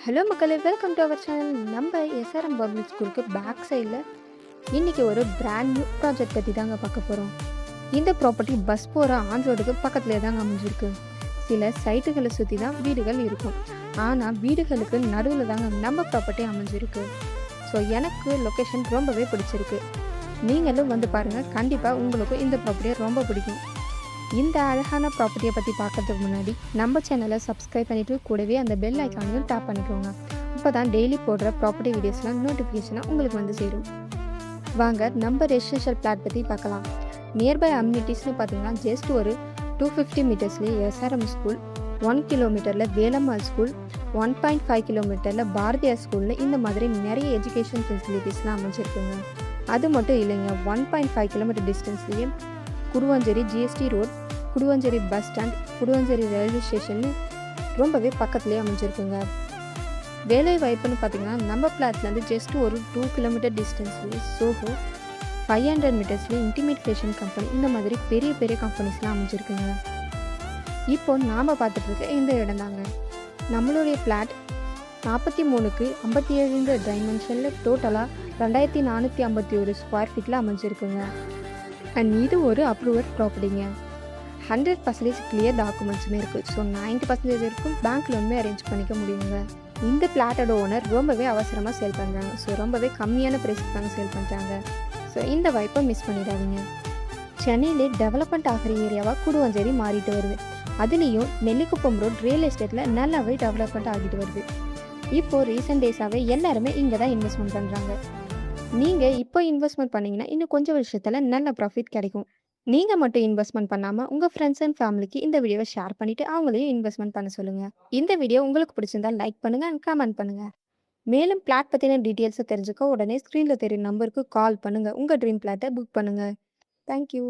Hello மக்களே, welcome to our channel. நம்ம SRM public ஸ்கூலுக்கு பேக் சைடில் இன்றைக்கி ஒரு பிராண்ட் நியூ ப்ராஜெக்ட் பற்றி தாங்க பார்க்க போகிறோம். இந்த ப்ராப்பர்ட்டி பஸ் போகிற ஆன் ரோடுக்கு பக்கத்துலேயே தாங்க அமைஞ்சிருக்கு. சில சைட்டுகளை சுற்றி தான் வீடுகள் இருக்கும், ஆனால் வீடுகளுக்கு நடுவில் தாங்க நம்ம ப்ராப்பர்ட்டி அமைஞ்சிருக்கு. ஸோ எனக்கு லொக்கேஷன் ரொம்பவே பிடிச்சிருக்கு. நீங்களும் வந்து பாருங்கள், கண்டிப்பாக உங்களுக்கும் இந்த ப்ராப்பர்ட்டியை ரொம்ப பிடிக்கும். இந்த அழகான ப்ராப்பர்ட்டியை பற்றி பார்க்கறதுக்கு முன்னாடி நம்ம சேனலை சப்ஸ்கிரைப் பண்ணிவிட்டு கூடவே அந்த பெல் ஐக்கானையும் டேப் பண்ணிக்கோங்க. அப்போ தான் டெய்லி போடுற ப்ராப்பர்ட்டி வீடியோஸ்லாம் நோட்டிஃபிகேஷனாக உங்களுக்கு வந்து சேரும். வாங்க நம்ம ரெசிடென்ஷியல் பிளாட் பற்றி பார்க்கலாம். நியர்பை அம்யூனிட்டிஸ்னு பார்த்தீங்கன்னா ஜஸ்ட் ஒரு 250 மீட்டர்ஸ்லேயே எஸ்ஆர்எம் ஸ்கூல், 1 கிலோமீட்டரில் வேலம்மாள் ஸ்கூல், 1.5 கிலோமீட்டரில் பாரதியார் ஸ்கூல்னு இந்த மாதிரி நிறைய எஜுகேஷன் ஃபெசிலிட்டிஸ்லாம் அமைச்சிருக்குங்க. அது மட்டும் இல்லைங்க, 1.5 கிலோமீட்டர் டிஸ்டன்ஸ்லேயே Guduvanchery GST road, Guduvanchery bus stand, Guduvanchery railway station ரொம்பவே பக்கத்துலேயே அமைஞ்சிருக்குங்க. வேலை வாய்ப்புன்னு பார்த்தீங்கன்னா நம்ம பிளாட்லேருந்து ஜஸ்ட் ஒரு 2 கிலோமீட்டர் டிஸ்டன்ஸ்லேயே சோஹோ, 500 மீட்டர்ஸ்லேயே இன்டிமேட் ஃபேஷன் கம்பெனி, இந்த மாதிரி பெரிய பெரிய கம்பெனிஸ்லாம் அமைஞ்சிருக்குங்க. இப்போ நாம் பார்த்துட்டு இருக்க இந்த இடம் தாங்க நம்மளுடைய பிளாட். 43க்கு 57 டைமென்ஷனில் டோட்டலாக 2451 ஸ்கொயர் ஃபீட்டில் அமைஞ்சிருக்குங்க. அண்ட் இது ஒரு அப்ரூவர் ப்ராப்பர்ட்டிங்க. 100% கிளியர் டாக்குமெண்ட்ஸுமே இருக்குது. ஸோ 90% இருக்கும் பேங்க் லோனுமே அரேஞ்ச் பண்ணிக்க முடியுங்க. இந்த பிளாட்டோட ஓனர் ரொம்பவே அவசரமாக சேல் பண்ணுறாங்க. ஸோ ரொம்பவே கம்மியான ப்ரைஸ்க்கு தாங்க சேல் பண்ணுறாங்க. ஸோ இந்த வாய்ப்பை மிஸ் பண்ணிடாதீங்க. சென்னையிலே டெவலப்மெண்ட் ஆகிற ஏரியாவாக குடுவாஞ்சேரி மாறிட்டு வருது. அதுலேயும் நெல்லிக்குப்பம் ரோட் ரியல் எஸ்டேட்டில் நல்லாவே டெவலப்மெண்ட் ஆகிட்டு வருது. இப்போது ரீசெண்ட் டேஸாகவே எல்லாருமே இங்கே தான் இன்வெஸ்ட்மெண்ட் பண்ணுறாங்க. நீங்கள் இப்போ இன்வெஸ்ட்மெண்ட் பண்ணிங்கன்னா இன்னும் கொஞ்சம் வருஷத்தில் நல்ல ப்ராஃபிட் கிடைக்கும். நீங்கள் மட்டும் இன்வெஸ்ட்மெண்ட் பண்ணாமல் உங்கள் ஃப்ரெண்ட்ஸ் அண்ட் ஃபேமிலிக்கு இந்த வீடியோவை ஷேர் பண்ணிவிட்டு அவங்களையும் இன்வெஸ்ட்மெண்ட் பண்ண சொல்லுங்கள். இந்த வீடியோ உங்களுக்கு பிடிச்சிருந்தால் லைக் பண்ணுங்கள் அண்ட் கமெண்ட் பண்ணுங்கள். மேலும் பிளாட் பற்றின டீட்டெயில்ஸை தெரிஞ்சுக்க உடனே ஸ்க்ரீனில் தெரியும் நம்பருக்கு கால் பண்ணுங்கள். உங்கள் ட்ரீம் பிளாட்டை புக் பண்ணுங்கள். தேங்க்யூ.